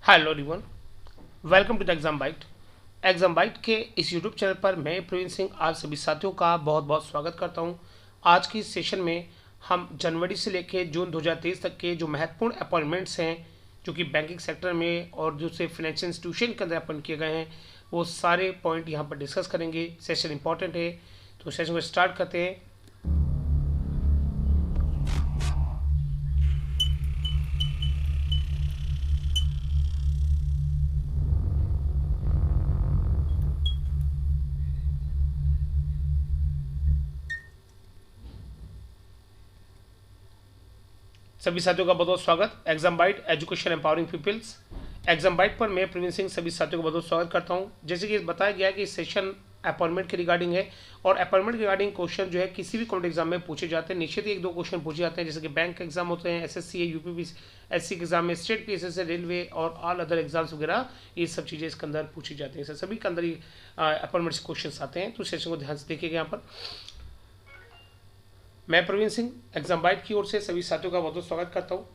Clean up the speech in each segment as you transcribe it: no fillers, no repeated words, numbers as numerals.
Hello everyone, welcome to the exam bite. Exam bite के इस YouTube channel पर मैं प्रवीण सिंह आप सभी साथियों का बहुत बहुत स्वागत करता हूं। आज की सेशन में हम जनवरी से लेकर जून 2023 तक के जो महत्वपूर्ण अपॉइंटमेंट्स हैं जो कि बैंकिंग सेक्टर में और जो से फाइनेंशियल इंस्टीट्यूशन के अंदर अपॉइंट किए गए हैं वो सारे पॉइंट यहाँ पर डिस्कस करेंगे। सेशन इंपॉर्टेंट है, तो सेशन को स्टार्ट करते हैं। सभी साथियों का बहुत बहुत स्वागत। Exam bite education empowering peoples. Exam bite पर मैं प्रवीण सिंह सभी साथियों को बहुत बहुत स्वागत करता हूं। जैसे कि बताया गया कि सेशन अपॉइंटमेंट के रिगार्डिंग है और अपॉइंटमेंट के रिगार्डिंग क्वेश्चन जो है किसी भी कॉम्पिटेटिव एग्जाम में पूछे जाते हैं। निश्चित ही एक दो क्वेश्चन पूछे जाते हैं, जैसे कि बैंक एग्जाम होते हैं, एसएससी है, यूपीएससी के एग्जाम में, स्टेट पीएसएस है, रेलवे और ऑल अदर एग्जाम्स वगैरह, ये सब चीज़ें इसके अंदर पूछी जाती हैं। सभी के अंदर ही अपॉइंटमेंट से क्वेश्चन आते हैं, तो सेशन को ध्यान से देखिएगा। यहाँ पर मैं प्रवीण सिंह एग्जाम बाइट की ओर से सभी साथियों का बहुत बहुत स्वागत करता हूँ।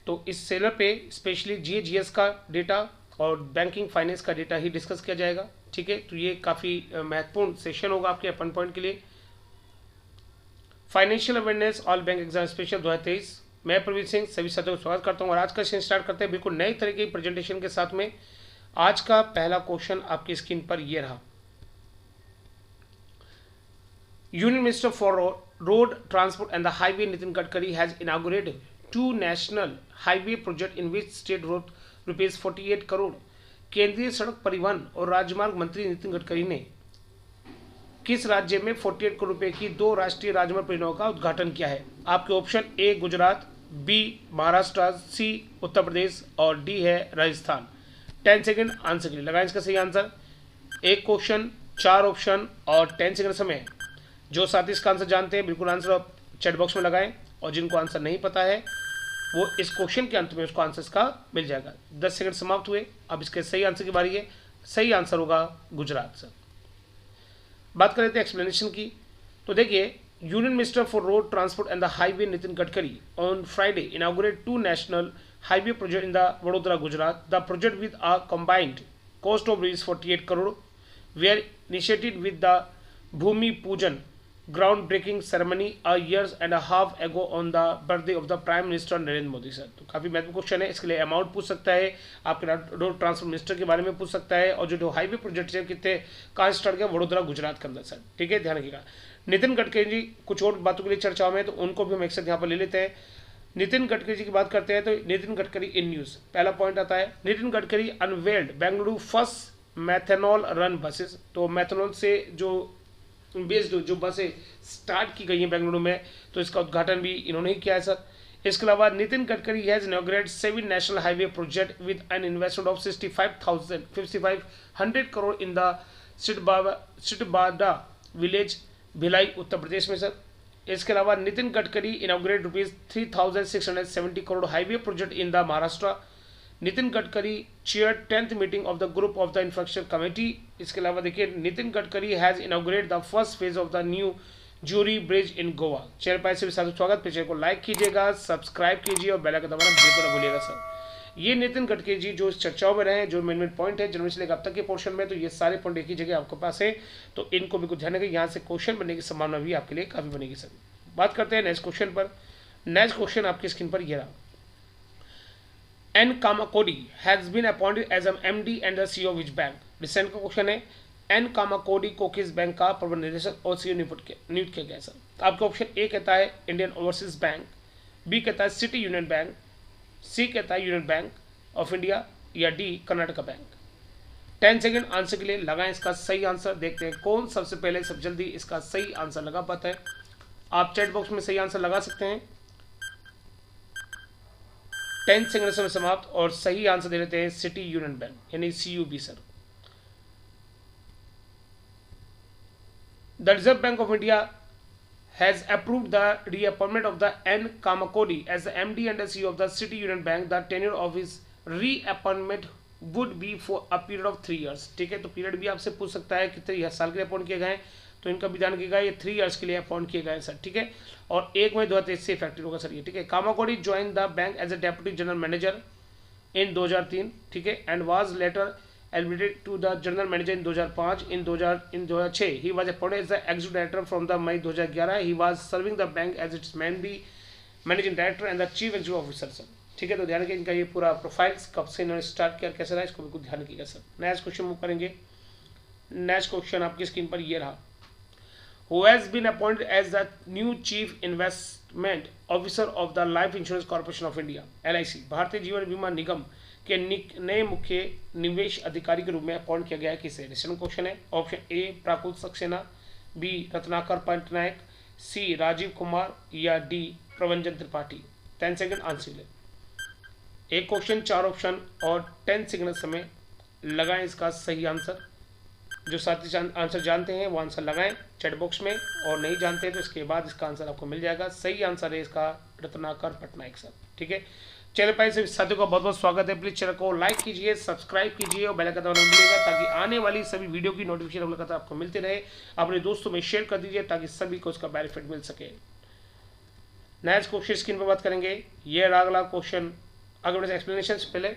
तो इस सेलर पे स्पेशली जीएस का डेटा और बैंकिंग फाइनेंस का डेटा ही डिस्कस किया जाएगा। ठीक है, तो ये काफ़ी महत्वपूर्ण सेशन होगा आपके अपन पॉइंट के लिए। Financial awareness all bank exam special 2023। मैं प्रवीण सिंह सभी साथियों का स्वागत करता हूँ और आज का सेशन स्टार्ट करते हैं बिल्कुल नई तरह की प्रेजेंटेशन के साथ में। आज का पहला क्वेश्चन आपकी स्क्रीन पर ये रहा। Union minister for road transport and the highway Nitin Gadkari has inaugurated two national highway project in which state road ₹48 crore. केंद्रीय सड़क परिवहन और राजमार्ग मंत्री नितिन गडकरी ने किस राज्य में 48 करोड़ रुपए की दो राष्ट्रीय राजमार्ग परियोजनाओं का उद्घाटन किया है? आपके option A Gujarat, B Maharashtra, C Uttar Pradesh और डी है राजस्थान। 10 सेकेंड आंसर के लिए लगाएं इसका सही आंसर। एक क्वेश्चन, 4 ऑप्शन और 10 सेकेंड समय। जो साथी इसका आंसर जानते हैं बिल्कुल आंसर चैट बॉक्स में लगाएं और जिनको आंसर नहीं पता है वो इस क्वेश्चन के अंत में उसको आंसर इसका मिल जाएगा। 10 सेकंड समाप्त हुए। अब इसके सही आंसर की बारी है। सही आंसर होगा गुजरात सर। बात कर रहे थे एक्सप्लेनेशन की, तो देखिए, union minister for road transport and the highway Nitin Gadkari on Friday inaugurate 2 national highway project in the Vadodara Gujarat. The project with a combined cost of ₹48 crore were initiated with the bhoomi pujan ground breaking ceremony a years and a half ago on the birthday of the prime minister Narendra Modi sir. तो काफी महत्वपूर्ण question है। इसके लिए amount पूछ सकता है, आपके रोड ट्रांसपोर्ट मिनिस्टर के बारे में पूछ सकता है और जो हाईवे प्रोजेक्ट है कितने कहाँ स्टार्ट किया, वडोदरा गुजरात के अंदर सर। ठीक है, ध्यान रखिएगा। नितिन गडकरी जी कुछ और बातों के लिए चर्चाओं में, तो उनको भी हम एक साथ यहाँ पर ले लेते हैं। नितिन गडकरी जी की बात करते हैं तो नितिन गडकरी इन न्यूज पहला पॉइंट आता है। Nitin Gadkari unveiled Bengaluru first methanol run buses. तो मैथेनॉल से जो बेस्ड जो बसें स्टार्ट की गई हैं बेंगलुरु में, तो इसका उद्घाटन भी इन्होंने ही किया है सर। इसके अलावा Nitin Gadkari has inaugurated 7 national highway project with an investment of 6500 crore in the सिटबादा विलेज भिलाई उत्तर प्रदेश में सर। इसके अलावा Nitin Gadkari inaugurate ₹3670 crore highway project in the Maharashtra. Nitin Gadkari chair 10th meeting of the group of the infrastructure committee. इसके अलावा देखिए, Nitin Gadkari has inaugurate the first phase of the new Zuari bridge in Goa. Channel पर ऐसे भी साथ स्वागत। पिक्चर को लाइक कीजिएगा, सब्सक्राइब कीजिए और बेल आइकन दबाना बिल्कुल न भूलिएगा सर। ये नितिन गडकरी जी जो इस चर्चाओं में रहे, जो मेन पॉइंट है जनवरी से लेकर अब तक के पोर्शन में, तो ये सारे पॉइंट एक ही जगह आपके पास है, तो इनको भी कुछ ध्यान रखिए। यहाँ से क्वेश्चन बनने की संभावना भी आपके लिए काफी बनेगी सर। बात करते हैं नेक्स्ट क्वेश्चन पर। नेक्स्ट क्वेश्चन आपकी स्क्रीन पर ये रहा। N. Kamakodi has been appointed as an MD and the CEO which bank? Recent का क्वेश्चन है। एन कामाकोडी को किस बैंक का प्रबंध निदेशक और सीईओ नियुक्त किया गया सर? आपका ऑप्शन ए कहता है इंडियन ओवरसीज बैंक, बी कहता है सिटी यूनियन बैंक, सी कहता है यूनियन बैंक ऑफ इंडिया या D Karnataka bank. 10 second answer के लिए लगाएं इसका सही आंसर। देखते हैं कौन सबसे पहले सब जल्दी इसका सही आंसर लगा पाता है। आप चैट बॉक्स में सही आंसर लगा सकते हैं। 10 सेकंड समय समाप्त और सही आंसर दे देते हैं सिटी यूनियन बैंक यानी CUB sir. The reserve bank of India has approved the reappointment of the N Kamakodi as the MD and CEO of the city union bank. The tenure of his reappointment would be for a period of 3 years। ठीक है, तो period भी आपसे पूछ सकता है कितने साल के लिए अपॉइंट किए गए, तो इनका भी ध्यान रखिएगा। ये 3 years के लिए अपॉइंट किए गए सर। ठीक है, और 1 मई 2023 से इफेक्टिव होगा सर ये। ठीक है, Kamakodi join the bank as a deputy general manager in 2003, ठीक है, and was later elevated to the general manager in 2005. In 2006 he was appointed as the executive director from the May 2011. He was serving the bank as its managing director and the chief executive officer sir, ठीक है। तो ध्यान रखिए इनका ये पूरा profile कब से इन्होंने स्टार्ट किया, कैसे रहा, इसको बिल्कुल ध्यान रखिएगा सर। नेक्स्ट क्वेश्चन मूव करेंगे। नेक्स्ट क्वेश्चन आपकी स्क्रीन पर ये रहा। Who has been appointed as the new chief investment officer of the Life Insurance Corporation of India (LIC) Bharatiya Jeevan बीमा निगम के नए मुख्य निवेश अधिकारी के रूप में अपॉइंट किया गया है किसे? रिसेंट क्वेश्चन है। Option A Prakrit Saxena, B Ratnakar Patnaik, C Rajiv Kumar या D Pravanjan Tripathi. 10 second answer ले। एक क्वेश्चन 4 ऑप्शन और 10 सेकंड समय लगाएं इसका सही आंसर। जो साथी आंसर जानते हैं वो आंसर लगाएं चैट बॉक्स में, और नहीं जानते हैं तो इसके बाद इसका आंसर आपको मिल जाएगा। सही आंसर है इसका रत्नाकर पटनायक सर, ठीक है। चैनल पर सभी साथियों का बहुत बहुत स्वागत है। प्लीज चैनल को लाइक कीजिए, सब्सक्राइब कीजिए और बेल आइकन दबाना मत भूलिएगा ताकि आने वाली सभी वीडियो की नोटिफिकेशन लगातार आपको मिलते रहे। अपने दोस्तों में शेयर कर दीजिए ताकि सभी को उसका बेनिफिट मिल सके। नेक्स्ट क्वेश्चन स्क्रीन पर बात करेंगे। ये अगला क्वेश्चन, अगर एक्सप्लेनेशन से पहले,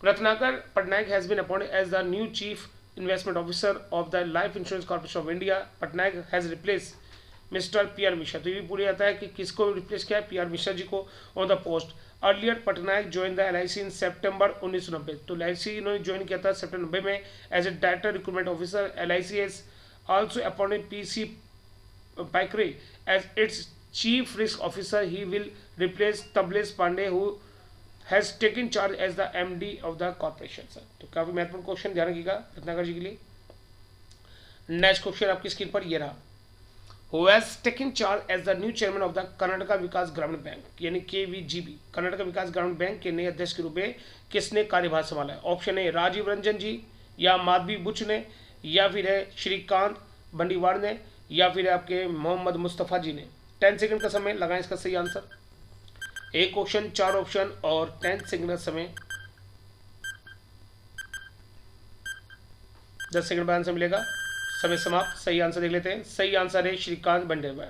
Ratnakar Patnaik has been appointed as the new chief investment officer of the life insurance corporation of India. Patnaik has replace mister P R. Mishra. तो ये पूरी आता है कि किसको रिप्लेस किया है? पी.आर. मिश्रा जी को on the post. Earlier Patnaik join the LIC इन सितंबर 1990। तो LIC इन्होंने ज्वाइन किया था सितंबर 90 में as a director recruitment officer. LIC has also appointed P.C. Paikare as its chief risk officer. He will replace Tablesh Pandey who has taken charge as the MD of the corporation sir. तो काफी महत्वपूर्ण question, ध्यान रखिएगा रत्नाकर जी के लिए। नेक्स्ट क्वेश्चन आपकी screen पर ये रहा। Who has taken charge as the new chairman of the Karnataka Vikas Grameen bank यानी KVGB, कर्नाटका विकास ग्रामीण बैंक के नए अध्यक्ष के रूप में किसने कार्यभार संभाला है? ऑप्शन ए राजीव रंजन जी, या माधवी बुच ने, या फिर है श्रीकांत बंडीवाड़ ने, या फिर आपके मोहम्मद मुस्तफ़ा जी ने। 10 सेकंड का समय लगाएं इसका सही आंसर। एक क्वेश्चन 4 ऑप्शन और 10 सेकंड का समय। 10 सेकंड बाद आंसर मिलेगा, समय समाप्त। सही आंसर देख लेते हैं। सही आंसर है श्रीकांत बंडेवाड़।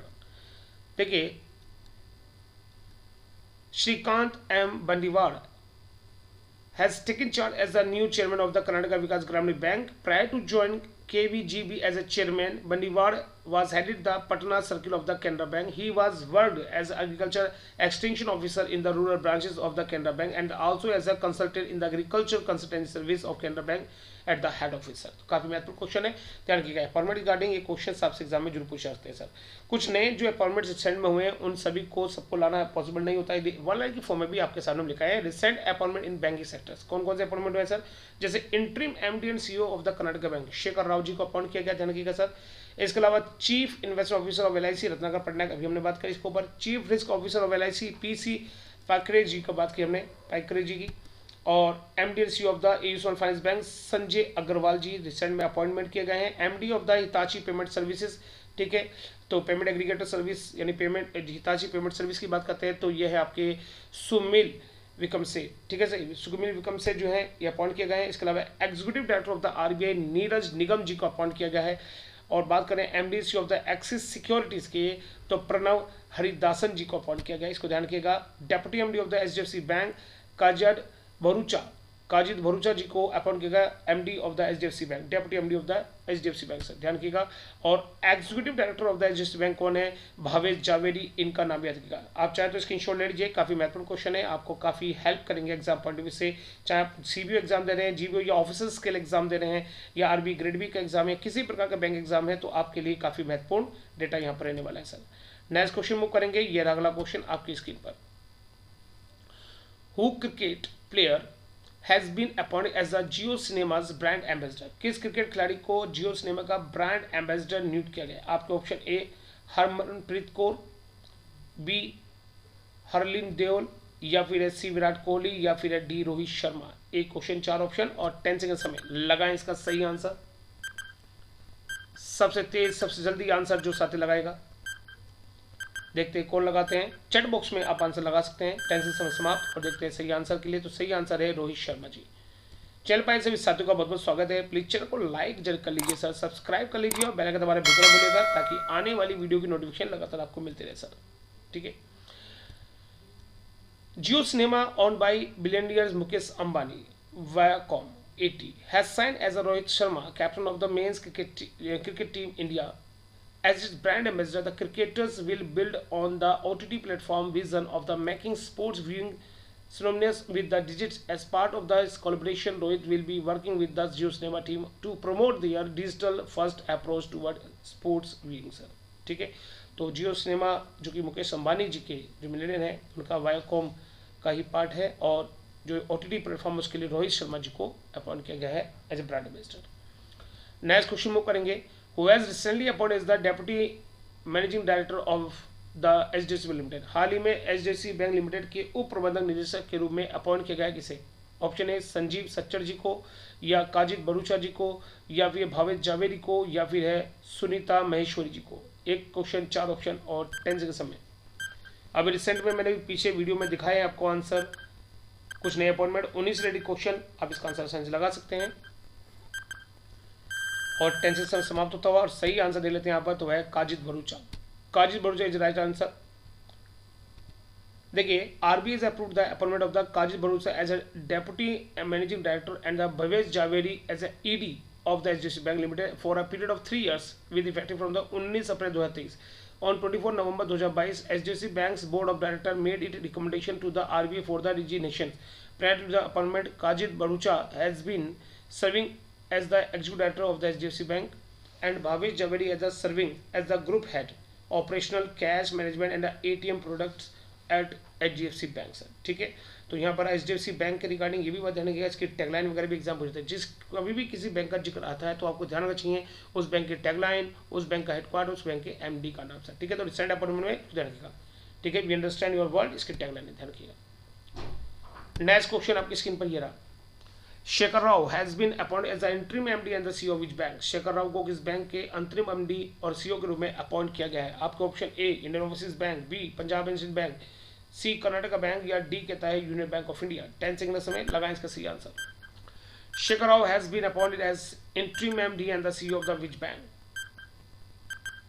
देखिए Shrikant M Bandiwad has taken charge as the new chairman of the Karnataka Vikas Grameen bank. Prior to join KVGB as a chairman, Bandiwad was headed the Patna circle of the Canara Bank. He was worked as agriculture extension officer in the rural branches of the Canara Bank and also as a consultant in the agriculture consultancy service of Canara Bank at the head office sir. तो काफी महत्वपूर्ण question है, ध्यान रखिएगा। Appointment regarding ये question आपसे exam में जरूर पूछ सकते हैं सर। कुछ नए जो अपॉइंटमेंट रिसेंट में हुए हैं उन सभी को सबको लाना पॉसिबल नहीं होता है। वन लाइन की फॉर्म में भी आपके सामने लिखा है recent appointment in banking sectors. कौन कौन से अपॉइंटमेंट हुए सर? जैसे interim MD and CEO of the Karnataka bank Shekhar Rao ji को अपॉइंट किया गया, ध्यान रखिएगा सर। इसके अलावा chief investment officer of LIC Ratnakar Patnaik, अभी हमने बात करी इसके ऊपर। Chief risk officer of LIC P.C. Paikare ji को बात की हमने, पाइकरे जी की। और MD and CEO of the AU small finance bank Sanjay Agarwal ji recent में अपॉइंटमेंट किए गए हैं। MD of the Hitachi payment services, ठीक है। तो पेमेंट एग्रीगेटर सर्विस यानी पेमेंट हिताची पेमेंट सर्विस की बात करते हैं तो ये है आपके सुमिल विकम से, ठीक है सर। सुमिल विकम से जो है ये अपॉइंट किए गए हैं। इसके अलावा executive director of the RBI Neeraj Nigam ji को अपॉइंट किया गया है। और बात करें MD of the Axis securities के तो प्रणव हरिदासन जी को अपॉइंट किया गया, इसको ध्यान रखिएगा। Deputy MD of the HDFC bank Kaizad Bharucha ji को अपॉइंट किया गया MD of the HDFC bank, deputy MD of the HDFC bank sir, ध्यान रखिएगा। और executive director of the HDFC bank कौन है? भावेश जावेरी, इनका नाम याद रखिएगा। आप चाहे तो स्क्रीनशॉट ले लीजिए, काफी महत्वपूर्ण क्वेश्चन है, आपको काफी हेल्प करेंगे एग्जाम पॉइंट ऑफ व्यू से। चाहे आप CBO एग्जाम दे रहे हैं, GBO या ऑफिसर स्किल एग्जाम दे रहे हैं, या RB ग्रेड B का एग्जाम है, किसी प्रकार का बैंक एग्जाम है तो आपके लिए काफी महत्वपूर्ण डेटा यहाँ पर रहने वाला है सर। नेक्स्ट क्वेश्चन मूव करेंगे। ये अगला क्वेश्चन आपकी स्क्रीन पर। Who cricket player has been appointed as the Jio cinemas brand ambassador? किस क्रिकेट खिलाड़ी को जियो सिनेमा का ब्रांड एम्बेसडर नियुक्त किया गया? आपके option A Harmanpreet Kaur, B Harleen Deol, या फिर सी विराट कोहली, या फिर डी रोहित शर्मा। एक क्वेश्चन 4 ऑप्शन और 10 सेकंड समय लगाएं इसका सही आंसर। सबसे तेज सबसे जल्दी आंसर जो साथी लगाएगा, देखते हैं कौन लगाते हैं। चैट बॉक्स में आप आंसर लगा सकते हैं। 10 से समय समाप्त और देखते हैं सही आंसर के लिए। तो सही आंसर है रोहित शर्मा जी। चैनल पर सभी साथियों का बहुत बहुत स्वागत है। प्लीज चैनल को लाइक जरूर कर लीजिए सर, सब्सक्राइब कर लीजिए और बेल आइकन दबाना बिल्कुल मत भूलिएगा ताकि आने वाली वीडियो की नोटिफिकेशन लगातार आपको मिलती रहे सर, ठीक है। Jio Cinema, owned by billionaire Mukesh Ambani, Viacom AT, has signed as a Rohit Sharma, captain of the men's cricket team India, as its brand ambassador. The cricketers will build on the OTT platform vision of the making sports viewing synonymous with the digits. As part of this collaboration, Rohit will be working with the Jio Cinema team to promote their digital first approach toward sports viewing sir. ठीक है, तो जियो cinema जो कि मुकेश अंबानी जी के जो millionaire हैं उनका Viacom का ही पार्ट है, और जो OTT प्लेटफॉर्म उसके लिए रोहित शर्मा जी को अपॉइंट किया गया है as a brand ambassador. Next question move करेंगे. Who has recently appointed as the deputy managing director of the HDFC bank limited. हाल ही में HDFC बैंक लिमिटेड के उप प्रबंधक निदेशक के रूप में अपॉइंट किया गया किसे? ऑप्शन ए संजीव सच्चर जी को, या काजिद बरूचा जी को, या फिर भावेश जावेरी को, या फिर है सुनीता महेश्वरी जी को. एक क्वेश्चन 4 ऑप्शन और 10 सेकंड समय. अभी रिसेंट में मैंने पीछे वीडियो में दिखाया है आपको आंसर, कुछ नए अपॉइंटमेंट 19 रेडी क्वेश्चन, आप इसका आंसर आसानी से लगा सकते हैं और 10 सेकंड समाप्त होता हुआ. और सही आंसर दे लेते हैं यहाँ पर, तो है काजिद Bharucha. काजिद Bharucha is right answer. देखिए, RBI has approved the appointment of the Kajid Bharucha as a deputy managing director and the Bhavesh Javeri as a ED of the HDFC Bank Limited for a period of 3 years with effective from the 19 April 2023. On 24 November 2022, HDFC Bank's Board of Directors made its recommendation to the RBI for the resignation. Prior to the appointment, Kajid Bharucha has been serving as the executive director of the HDFC Bank and Bhavesh Javeri as serving as the group head, operational cash management and the ATM products at HDFC bank sir. ठीक है, तो यहाँ पर HDFC bank के regarding ये भी बात ध्यान रखिएगा, इसकी टैगलाइन वगैरह भी एग्जाम पूछते हैं. जिस कभी भी किसी बैंक का जिक्र आता है तो आपको ध्यान रखना चाहिए उस बैंक की टैगलाइन, उस बैंक का हेडक्वार्टर, उस बैंक के MD का नाम सर. ठीक है, तो रिसेंट अपॉइंटमेंट में ध्यान रखिएगा. ठीक है, वी अंडरस्टैंड योर वर्ल्ड, इसकी टैगलाइन ध्यान रखिएगा. नेक्स्ट क्वेश्चन आपकी स्क्रीन पर ये रहा. Shekhar Rao has been appointed as the interim MD and the CEO of which bank. Shekhar Rao को किस बैंक के अंतरिम MD और CEO के रूप में अपॉइंट किया गया है? आपको option A Indian overseas bank, B Punjab national bank, C Karnataka bank, या डी कहता है union bank of India. 10 second का समय लगाएं इसका सही answer. Shekhar Rao has been appointed as interim MD and the CEO of the which bank.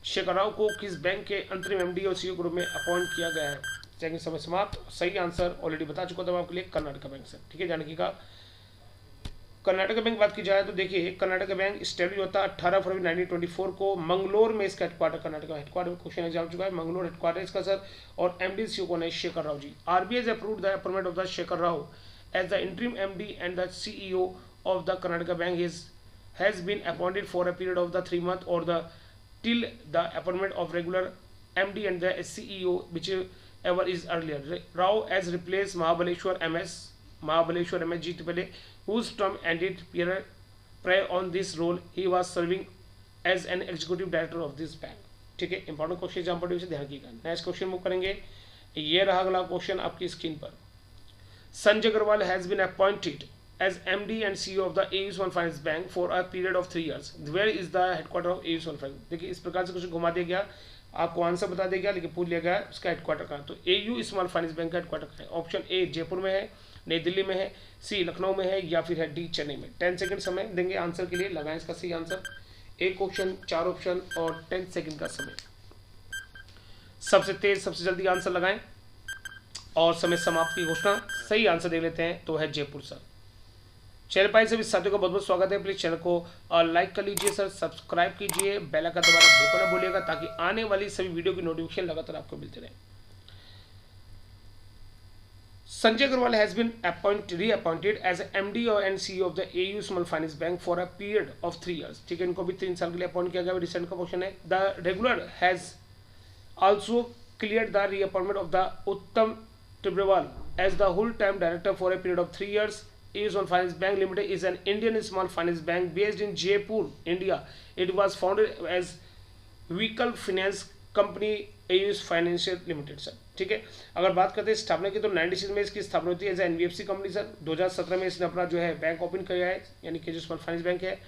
Shekhar Rao को किस बैंक के अंतरिम MD और CEO के रूप में अपॉइंट किया गया है? सेकंड समय समाप्त. सही आंसर ऑलरेडी बता चुका था आपके लिए, कर्नाटका बैंक से. ठीक है, ध्यान रखिएगा. कर्नाटका बैंक बात की जाए तो देखिए, कर्नाटका बैंक स्टैब्लिश होता है 18 फरवरी 1924 को. मंगलोर में इसका headquarter, Karnataka headquarter question exam चुका है, मंगलोर हेडक्वार्टर इसका सर. और MD CEO कौन है? शेखर राव जी. RBI has approved the appointment of the Shekhar Rao as the interim MD and the CEO of the Karnataka Bank has been appointed for a period of the 3 months or the till the appointment of regular MD and the CEO whichever is earlier. Rao has replaced Mahabaleshwar MS जी पहले, whose term ended prior on this role. He was serving as an executive director of this bank. ठीक है, important question exam point से ध्यान रखिएगा. Next question move करेंगे. ये रहा अगला क्वेश्चन आपकी स्क्रीन पर. Sanjay Agarwal has been appointed as MD and CEO of the AU Small Finance Bank for a period of 3 years. Where is the headquarter of AU Small Finance? देखिए, इस प्रकार से कुछ घुमा दिया गया, आपको आंसर बता दिया गया, लेकिन पूछ लिया गया उसका हेडक्वार्टर कहाँ. तो AU स्मॉल फाइनेंस बैंक का हेडक्वार्टर कहाँ है? ऑप्शन ए जयपुर में है, नई दिल्ली में है, सी लखनऊ में है, या फिर है डी चेन्नई में. 10 सेकंड समय देंगे आंसर के लिए, लगाएं इसका सही आंसर. एक क्वेश्चन 4 ऑप्शन और 10 सेकंड का समय. सबसे तेज सबसे जल्दी आंसर लगाएं और समय समाप्त की घोषणा. सही आंसर दे लेते हैं तो है जयपुर सर. चैनल पर सभी साथियों का बहुत बहुत स्वागत है. प्लीज चैनल को लाइक कर लीजिए सर, सब्सक्राइब कीजिए, बेल आइकन दबाना बिल्कुल ना भूलिएगा ताकि आने वाली सभी वीडियो की नोटिफिकेशन लगातार आपको मिलते रहे. Sanjay Agarwal has been reappointed as MD and CEO of the AU small finance bank for a period of 3 years. ठीक है, इनको भी 3 साल के लिए अपॉइंट किया गया. रिसेंट का क्वेश्चन है. The regular has also clear the reappointment of the Uttam Tibrewal as the whole time director for a period of 3 years. AU Small Finance Bank Limited is an Indian small finance bank based in Jaipur, India. It was founded as vehicle finance company AU Financial Limited sir. ठीक है, अगर बात करते हैं स्थापना की तो 96 में इसकी स्थापना होती है एज NBFC कंपनी सर. 2017 में इसने अपना जो है बैंक ओपन किया है, यानी कि जो स्मॉल फाइनेंस बैंक है.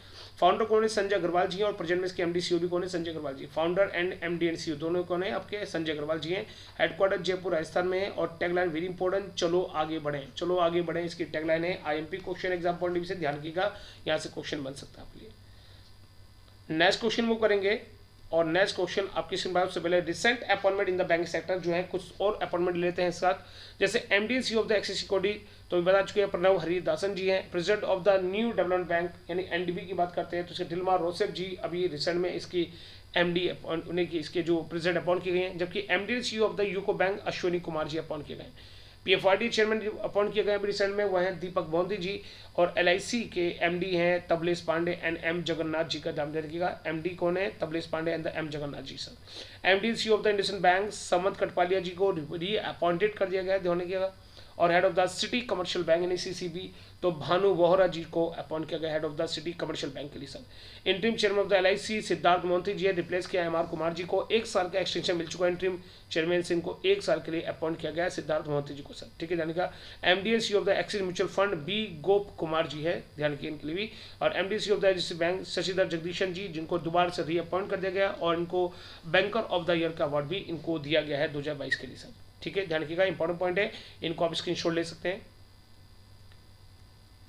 फाउंडर कौन है? संजय अग्रवाल जी हैं, और प्रेजेंट में इसके MD CEO भी कौन है? Sanjay Agarwal ji. Founder and MD and CEO दोनों कौन है? आपके संजय अग्रवाल जी हैं. हेडक्वार्टर जयपुर राजस्थान में है. और टैगलाइन वेरी इंपॉर्टेंट, चलो आगे बढ़ें. चलो आगे बढ़ें इसकी टैगलाइन है. IMP question exam point of view से ध्यान रखिएगा, यहाँ से क्वेश्चन बन सकता है आपके लिए. नेक्स्ट क्वेश्चन मूव करेंगे और नेक्स्ट क्वेश्चन आपकी स्क्रीन पर, सबसे पहले recent appointment in the banking sector जो है, कुछ और अपॉइंटमेंट लेते हैं इस साथ, जैसे MD & CEO of the axis security तो बता चुके हैं प्रणव हरिदासन जी हैं। President of the new development bank यानी NDB की बात करते हैं तो इसके दिलमा रोसेफ जी अभी रिसेंट में इसकी MD उन्हें की इसके जो प्रेसिडेंट अपॉइंट किए गए हैं, जबकि MD & CEO of the UCO bank Ashwini Kumar ji appoint किए गए हैं। PFRD चेयरमैन अपॉइंट किए गए अभी रिसेंट में, वह हैं दीपक बोंदी जी, और LIC के MD हैं तबलेश पांडे एंड M जगन्नाथ जी का ध्यान रखिएगा। MD कौन है? Tablesh Pandey and M Jagannath ji sir. MD & CEO of the IndusInd bank Sumant Kathpalia जी को री अपॉइंटेड कर दिया गया है, ध्यान रखिएगा। और head of the city commercial bank यानी CCB तो भानु वोहरा जी को अपॉइंट किया गया head of the city commercial bank के लिए sir. Interim chairman of the LIC Siddhartha Mohanty ji है, रिप्लेस किया MR कुमार जी को, 1 साल का एक्सटेंशन मिल चुका है इंटरिम चेयरमैन से, इनको 1 साल के लिए अपॉइंट किया गया है सिद्धार्थ मोहंती जी को सर, ठीक है ध्यान का। MD & CEO of the axis mutual fund B गोप कुमार जी है, ध्यान रखिए इनके लिए भी। और MD & CEO of the HDFC bank Sashidhar Jagdishan ji, जिनको दोबारा से री अपॉइंट कर दिया गया और इनको बैंकर ऑफ द ईयर का अवार्ड भी इनको दिया गया है 2022 के लिए सर, ठीक है ध्यान रखिएगा। इंपॉर्टेंट पॉइंट है, इनको आप स्क्रीनशॉट ले सकते हैं।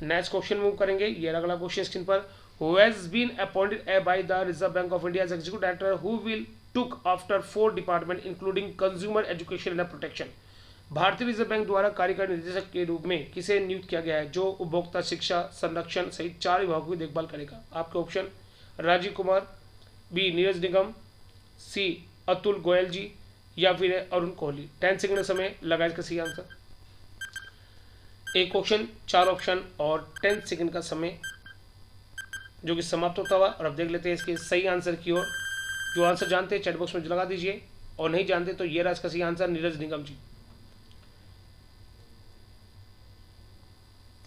नेक्स्ट क्वेश्चन मूव करेंगे, ये अगला क्वेश्चन स्क्रीन पर, who has been appointed by the Reserve Bank of India as executive director who will took after 4 department including consumer education and protection। भारतीय रिजर्व बैंक द्वारा कार्यकारी निदेशक के रूप में किसे नियुक्त किया गया है जो उपभोक्ता शिक्षा संरक्षण सहित 4 विभागों की देखभाल करेगा? आपके ऑप्शन राजीव कुमार, B नीरज निगम, C अतुल गोयल जी, या फिर अरुण कोहली। 10 सेकंड का समय लगा इसका सही आंसर। एक क्वेश्चन 4 ऑप्शन और 10 सेकंड का समय जो कि समाप्त होता हुआ, और अब देख लेते हैं इसके सही आंसर की ओर। जो आंसर जानते हैं चैट बॉक्स में लगा दीजिए, और नहीं जानते तो ये रहा इसका सही answer, Neeraj Nigam ji.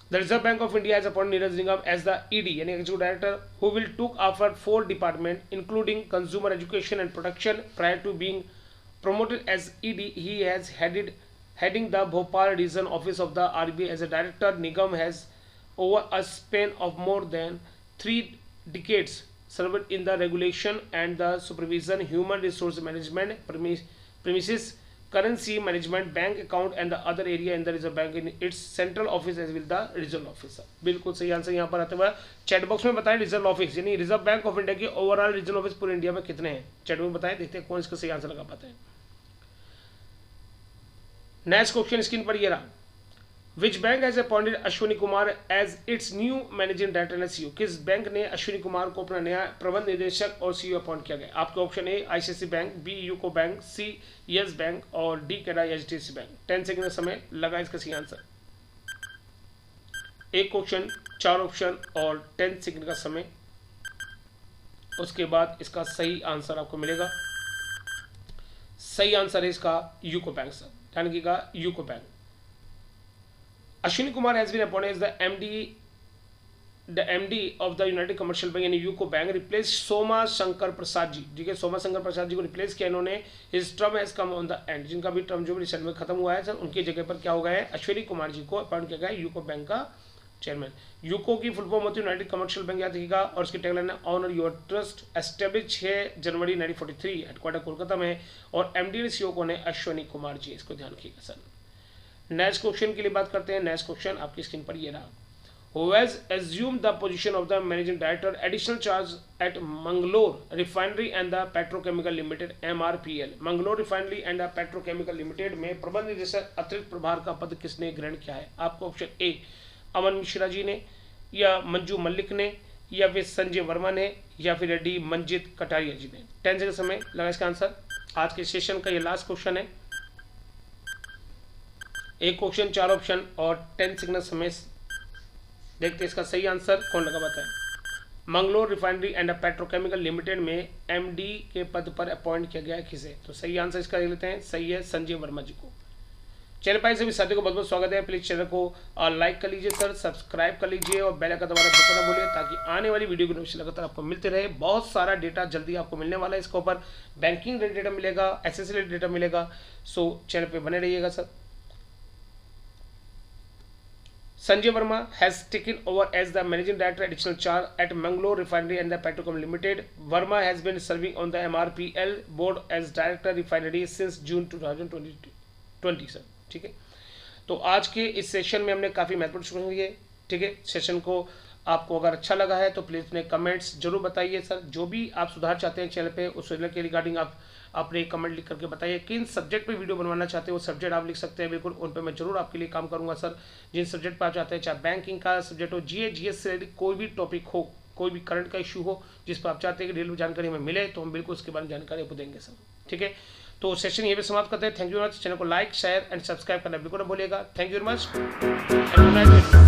The Reserve Bank of India has appointed Neeraj Nigam as the ED यानी Executive Director who will took after 4 departments including consumer education and protection. Prior to being promoted as ED, he has heading the Bhopal region office of the RBI as a director. Nigam has over a span of more than 3 decades served in the regulation and the supervision, human resource management, premises currency management, bank account and the other area in the Reserve Bank in its central office as well the regional office। बिल्कुल सही answer यहाँ पर आते हुए chat box में बताएं। Reserve office यानी reserve bank of India के ओवरऑल रीजनल ऑफिस पूरे इंडिया में कितने हैं, चैट में बताएं, देखते हैं कौन इसका सही आंसर लगा पाते हैं। नेक्स्ट क्वेश्चन स्क्रीन पर ये रहा, which bank has appointed Ashwini Kumar as its new managing director and CEO। किस बैंक ने अश्विनी कुमार को अपना नया प्रबंध निदेशक और CEO अपॉइंट किया गया? आपके ऑप्शन ए ICICI bank, B UCO bank, C yes bank और D कैडा HDFC बैंक। 10 सेकंड का समय लगा इसका सही आंसर। एक क्वेश्चन 4 ऑप्शन और 10 सेकंड का समय, उसके बाद इसका सही आंसर आपको मिलेगा। सही आंसर है इसका यूको बैंक सर, ध्यान रखिएगा UCO bank. Ashwini Kumar has been appointed as the MD of the United Commercial Bank यानी UCO bank, replace Soma Shankar Prasad ji, ठीक है सोमा शंकर प्रसाद जी को रिप्लेस किया इन्होंने। His term has come on the end, जिनका भी टर्म जो भी रिसेंट में खत्म हुआ है सर, उनकी जगह पर क्या हो गया है, अश्विनी कुमार जी को अपॉइंट किया गया है यूको बैंक का चेयरमैन। यूको की फुल फॉर्म होती है यूनाइटेड कमर्शियल बैंक, याद रखिएगा, और उसकी टैगलाइन है ऑनर योर ट्रस्ट, एस्टेब्लिश 6 जनवरी 1943, हेडक्वार्टर कोलकाता में, और MD & CEO कौन है, अश्विनी कुमार जी, इसको ध्यान रखिएगा सर। नेक्स्ट क्वेश्चन के लिए बात करते हैं। नेक्स्ट क्वेश्चन आपकी स्क्रीन पर ये रहा, who has assumed the position of the managing director additional charge at Mangalore Refinery and the Petrochemical Limited MRPL। Mangalore refinery and the petrochemical limited में प्रबंध निदेशक अतिरिक्त प्रभार का पद किसने ग्रहण किया है? आपको ऑप्शन ए अमन मिश्रा जी ने, या मंजू मल्लिक ने, या फिर संजय वर्मा ने, या फिर D मंजित कटारिया जी ने। 10 सेकंड समय लगा इसका आंसर। आज के सेशन का ये लास्ट क्वेश्चन है। एक क्वेश्चन 4 ऑप्शन और 10 सेकंड समय, देखते हैं इसका सही आंसर कौन लगा पाता है। Mangalore refinery and petrochemical limited में MD के पद पर अपॉइंट किया गया किसे? तो सही आंसर इसका देख लेते हैं, सही है संजय वर्मा जी को। चैनल पर सभी साथियों को बहुत बहुत स्वागत है। प्लीज चैनल को लाइक कर लीजिए सर, सब्सक्राइब कर लीजिए और बेल आइकन दबाना बिल्कुल ना भूलिए, ताकि आने वाली वीडियो की नोटिफिकेशन लगातार आपको मिलते रहे। बहुत सारा डेटा जल्दी आपको मिलने वाला है, इसके ऊपर बैंकिंग रिलेटेड डेटा मिलेगा, SSC रिलेटेड डेटा मिलेगा, सो चैनल पर बने रहिएगा sir. Sanjay Verma has taken over as the managing director additional charge at Mangalore Refinery and the Petrochem Limited. Verma has been serving on the MRPL board as director refinery since June 2020 sir, ठीक है। तो आज के इस session में हमने काफ़ी महत्वपूर्ण सुनी है, ठीक है। सेशन को आपको अगर अच्छा लगा है तो प्लीज़ अपने कमेंट्स जरूर बताइए सर। जो भी आप सुधार चाहते हैं चैनल पे, उस चैनल के रिगार्डिंग आप अपने कमेंट लिख करके बताइए। किन सब्जेक्ट पे वीडियो बनवाना चाहते हैं वो सब्जेक्ट आप लिख सकते हैं, बिल्कुल उन पे मैं जरूर आपके लिए काम करूंगा सर। जिन सब्जेक्ट पर आप चाहते हैं, चाहे बैंकिंग का सब्जेक्ट हो, जीएस से रिलेटेड कोई भी टॉपिक हो, कोई भी करंट का इशू हो जिस पर आप चाहते हैं कि डिटेल जानकारी हमें मिले, तो हम बिल्कुल उसके बारे में जानकारी आपको देंगे सर। ठीक है, तो सेशन ये भी समाप्त करते हैं। Thank you very much. Channel को लाइक शेयर एंड सब्सक्राइब करना बिल्कुल ना भूलिएगा। Thank you very much.